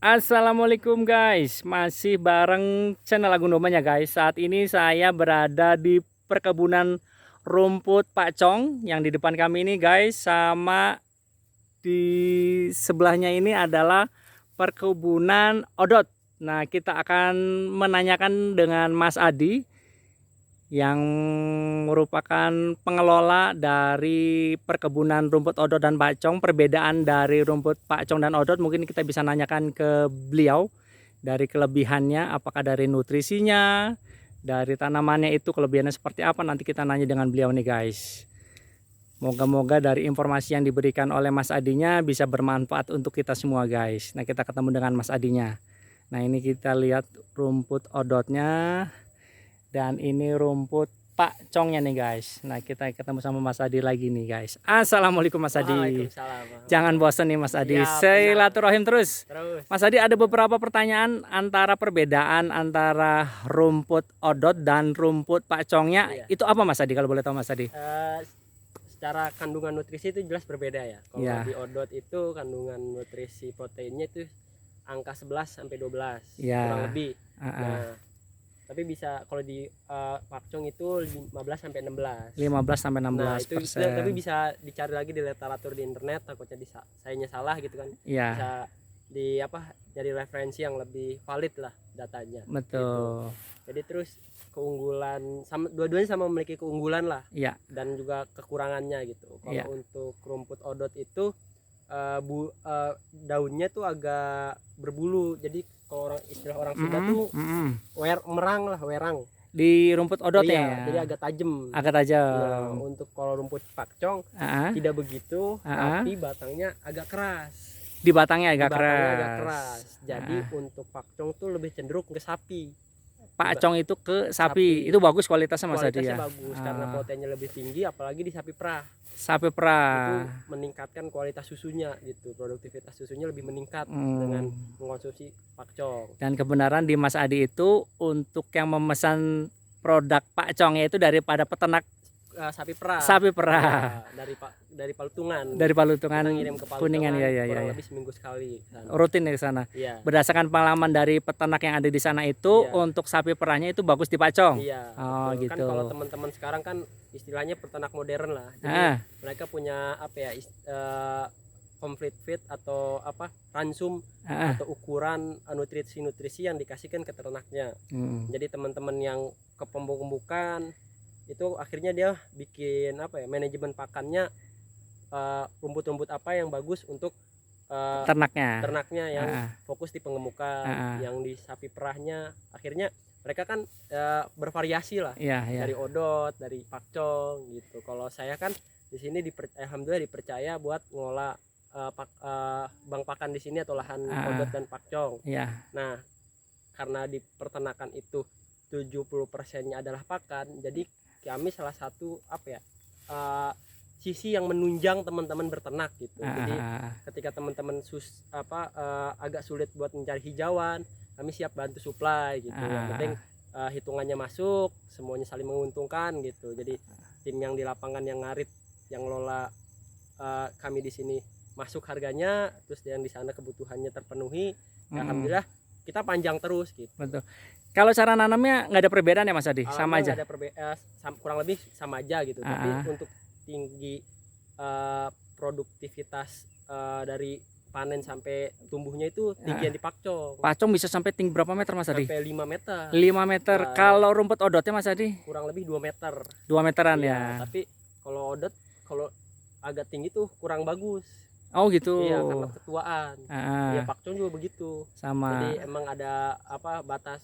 Assalamualaikum guys, masih bareng channel Agung Domba ya guys. Saat ini saya berada di perkebunan rumput Pak Cong yang di depan kami ini guys, sama di sebelahnya ini adalah perkebunan Odot. Nah, kita akan menanyakan dengan Mas Adi yang merupakan pengelola dari perkebunan rumput Odot dan Pacong. Perbedaan dari rumput Pacong dan Odot mungkin kita bisa nanyakan ke beliau, dari kelebihannya, apakah dari nutrisinya, dari tanamannya itu kelebihannya seperti apa, nanti kita nanya dengan beliau nih guys. Moga-moga dari informasi yang diberikan oleh Mas Adinya bisa bermanfaat untuk kita semua guys. Nah, kita ketemu dengan Mas Adinya. Nah, ini kita lihat rumput Odotnya. Dan ini rumput Pak Congnya nih guys. Nah, kita ketemu sama Mas Adi lagi nih guys. Assalamualaikum Mas Adi. Waalaikumsalam. Jangan bosan nih Mas Adi. Ya, Silaturahim terus. Terus. Mas Adi, ada beberapa pertanyaan antara perbedaan antara rumput Odot dan rumput Pak Congnya. Iya. Itu apa Mas Adi kalau boleh tahu Mas Adi? Secara kandungan nutrisi itu jelas berbeda ya. Kalau Ya. di Odot itu kandungan nutrisi proteinnya itu angka 11 sampai 12 Ya. kurang lebih. Nah, tapi bisa kalau di Pakcong itu 15 sampai 16. 15 sampai 16%. Nah, itu tapi bisa dicari lagi di literatur di internet, takutnya sayanya salah gitu kan. Iya. Bisa di jadi referensi yang lebih valid lah datanya. Betul. Gitu. Jadi terus keunggulan sama dua-duanya sama memiliki keunggulan lah. Iya. Dan juga kekurangannya gitu. Kalau Iya. untuk rumput Odot itu daunnya tuh agak berbulu. Jadi kalau istilah orang Sunda tuh werang. Di rumput Odot iya, ya. jadi agak tajam. Agak tajam. Nah, untuk kalau rumput Pakcong tidak begitu, tapi batangnya agak keras. Di batangnya agak keras. Jadi untuk Pakcong tuh lebih cenderung ke sapi. Pakcong itu ke sapi. Itu bagus kualitasnya Mas Adi ya. Kualitasnya bagus karena proteinnya lebih tinggi, apalagi di sapi perah. Sapi perah itu meningkatkan kualitas susunya gitu, produktivitas susunya lebih meningkat dengan mengkonsumsi Pakcong. Dan kebenaran di Mas Adi itu untuk yang memesan produk Pakcongnya itu daripada peternak sapi perah. Ya, dari Palutungan. Dari Palutungan ngirim ke Palutungan, Kuningan ya. Kurang lebih seminggu sekali. Rutin ya ke sana. Ya. Berdasarkan pengalaman dari peternak yang ada di sana itu, untuk sapi perahnya itu bagus di Pakcong. Iya. Oh, betul. gitu. Kan kalau teman-teman sekarang kan istilahnya peternak modern lah. Jadi mereka punya complete feed atau ransum atau ukuran nutrisi yang dikasihkan ke ternaknya. Jadi teman-teman yang ke pembukaan itu akhirnya dia bikin manajemen pakannya, rumput-rumput apa yang bagus untuk ternaknya yang fokus di pengemukan, yang di sapi perahnya akhirnya mereka kan bervariasi lah. Dari Odot, dari Pakcong gitu. Kalau saya kan di sini alhamdulillah dipercaya buat ngolah bank pakan di sini atau lahan Odot dan Pakcong. Nah, karena di peternakan itu 70%-nya adalah pakan, jadi kami salah satu sisi yang menunjang teman-teman berternak gitu. Jadi ketika teman-teman agak sulit buat mencari hijauan, kami siap bantu supply gitu. Yang penting hitungannya masuk, semuanya saling menguntungkan gitu. Jadi tim yang di lapangan yang ngarit, yang lola kami di sini masuk harganya, terus yang di sana kebutuhannya terpenuhi. Alhamdulillah kita panjang terus gitu. Betul. Kalau cara nanamnya nggak ada perbedaan ya Mas Adi? Sama aja? Kurang lebih sama aja gitu. Tapi untuk tinggi produktivitas dari panen sampai tumbuhnya itu tinggian di Pakcong. Pakcong bisa sampai tinggi berapa meter Mas Adi? Sampai 5 meter. 5 meter. Kalau rumput Odotnya Mas Adi? Kurang lebih 2 meter. 2 meteran ya. Tapi kalau Odot kalau agak tinggi tuh kurang bagus. Oh gitu. Iya, karena ketuaan. Iya, Pakcong juga begitu. Sama. Jadi emang ada batas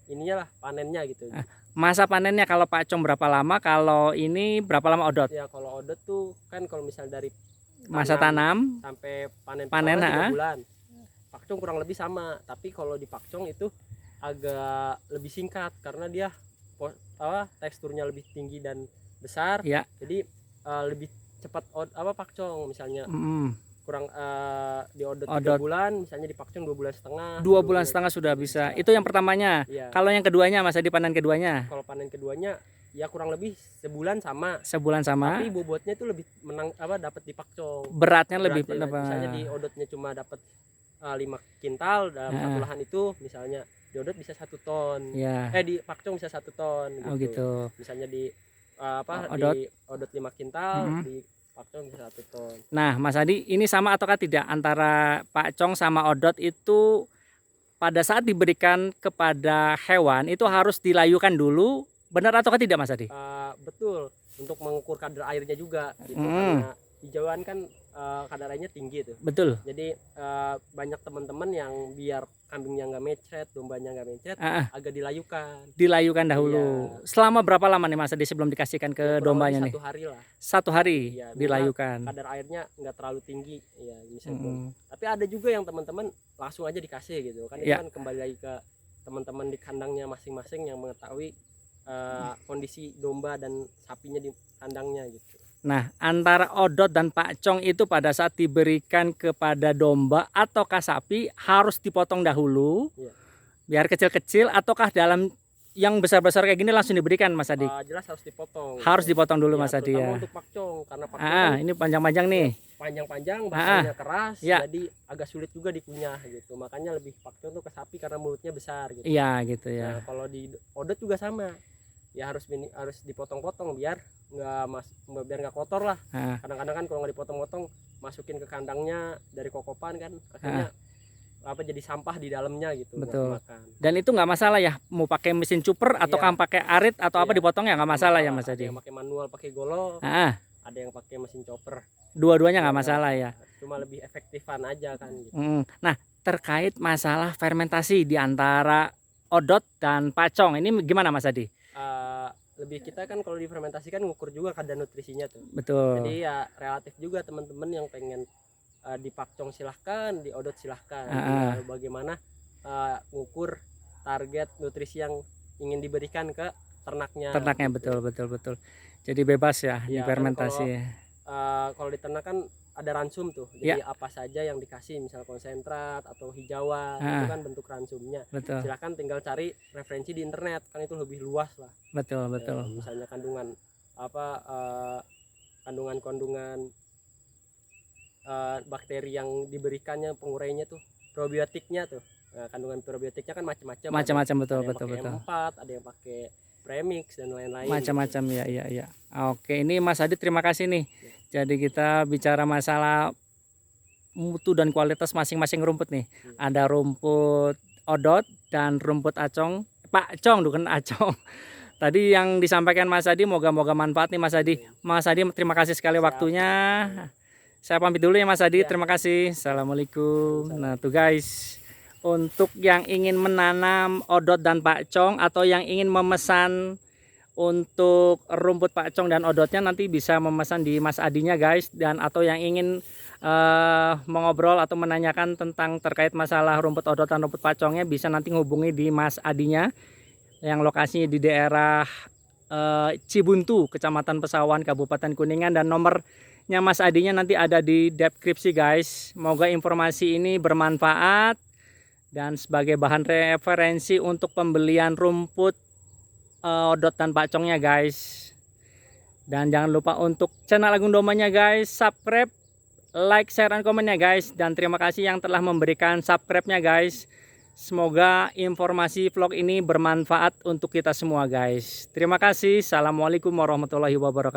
ininya lah panennya gitu. Masa panennya kalau Pakcong berapa lama, kalau ini berapa lama Odot? Ya kalau Odot tuh kan kalau misal dari masa tanam sampai panen 3 bulan. Pakcong kurang lebih sama, tapi kalau di Pakcong itu agak lebih singkat karena dia teksturnya lebih tinggi dan besar. Ya. Jadi lebih cepat Pakcong misalnya. Kurang di Odot 3 bulan, misalnya di Pakcong 2 bulan setengah. 2 bulan setengah sudah bisa. Itu yang pertamanya. Iya. Kalau yang keduanya Mas Adi, panen keduanya? Kalau panen keduanya ya kurang lebih sebulan sama. Sebulan sama. Tapi bobotnya itu lebih dapat di Pakcong. Beratnya lebih misalnya di Odotnya cuma dapat 5 kintal dalam satu lahan itu, misalnya di odot bisa 1 ton. Ya. Di pakcong bisa 1 ton gitu. Oh gitu. Misalnya di Odot. di odot 5 kintal, di pakcong bisa 1 ton. Nah, Mas Adi, ini sama ataukah tidak antara pakcong sama odot itu pada saat diberikan kepada hewan itu harus dilayukan dulu, benar ataukah tidak, Mas Adi? Betul, untuk mengukur kadar airnya juga gitu, karena hijauan kan kadar airnya tinggi tuh. Betul. Jadi banyak teman-teman yang biar kambingnya nggak mecret, dombanya nggak mecret, agak dilayukan. Dilayukan dahulu. Iya. Selama berapa lama nih Mas Adi sebelum dikasihkan ke dombanya nih? 1 hari lah. 1 hari ya, dilayukan. Kadar airnya nggak terlalu tinggi, ya misalnya. Tapi ada juga yang teman-teman langsung aja dikasih gitu kan, itu kan kembali lagi ke teman-teman di kandangnya masing-masing yang mengetahui kondisi domba dan sapinya di kandangnya gitu. Nah, antara odot dan pakcong itu pada saat diberikan kepada domba ataukah sapi harus dipotong dahulu, biar kecil-kecil, ataukah dalam yang besar-besar kayak gini langsung diberikan, Mas Adi? Jelas harus dipotong. Harus dipotong dulu, Mas Adi ya. Untuk pakcong, karena pakcong ini panjang-panjang nih. Panjang-panjang, bahannya keras, jadi agak sulit juga dikunyah gitu. Makanya lebih pakcong tuh ke sapi karena mulutnya besar gitu. Iya gitu ya. Nah, kalau di odot juga sama. Ya harus dipotong-potong biar nggak kotor lah. Kadang-kadang kan kalau nggak dipotong-potong masukin ke kandangnya dari kokopan kan akhirnya jadi sampah di dalamnya gitu. Betul. Buat makan. Dan itu nggak masalah ya, mau pakai mesin cuper atau pakai arit atau apa dipotong ya nggak masalah ya, Mas Adi? Ada yang pakai manual pakai golok, ada yang pakai mesin chopper. Dua-duanya nggak masalah ya. Cuma lebih efektifan aja kan gitu. Nah, terkait masalah fermentasi di antara odot dan pakcong ini gimana, Mas Adi? Lebih kita kan kalau difermentasi kan ngukur juga kadar nutrisinya tuh. Betul. Jadi ya relatif juga teman-teman yang pengen di pakcong silahkan, di odot silahkan. Bagaimana ngukur target nutrisi yang ingin diberikan ke ternaknya. Ternaknya gitu. Betul. Jadi bebas ya difermentasi. Kan kalau di ternak kan ada ransum tuh, jadi apa saja yang dikasih, misal konsentrat atau hijauan, itu kan bentuk ransumnya. Betul. Silahkan tinggal cari referensi di internet, kan itu lebih luas lah. Betul. Misalnya kandungan kandungan bakteri yang diberikannya, pengurainya tuh, probiotiknya tuh. Kandungan probiotiknya kan macam-macam. Betul. Ada yang pakai premix dan lain-lain. Macam-macam ya. Oke, ini Mas Adi terima kasih nih. Jadi kita bicara masalah mutu dan kualitas masing-masing rumput nih. Ada rumput odot dan rumput pakcong bukan acong. Tadi yang disampaikan Mas Adi moga-moga manfaat nih Mas Adi. Mas Adi terima kasih sekali waktunya. Saya pamit dulu ya Mas Adi. Terima kasih. Assalamualaikum. Nah tuh guys, untuk yang ingin menanam odot dan pakcong atau yang ingin memesan untuk rumput pakcong dan odotnya nanti bisa memesan di Mas Adinya guys, dan atau yang ingin mengobrol atau menanyakan tentang terkait masalah rumput odot dan rumput pakcongnya bisa nanti hubungi di Mas Adinya yang lokasinya di daerah Cibuntu, Kecamatan Pesawan, Kabupaten Kuningan, dan nomornya Mas Adinya nanti ada di deskripsi guys. Semoga informasi ini bermanfaat dan sebagai bahan referensi untuk pembelian rumput odot dan pakcongnya guys. Dan jangan lupa untuk channel Agung Dombanya guys, subscribe, like, share, dan komennya guys. Dan terima kasih yang telah memberikan subscribe-nya guys. Semoga informasi vlog ini bermanfaat untuk kita semua guys. Terima kasih. Assalamualaikum warahmatullahi wabarakatuh.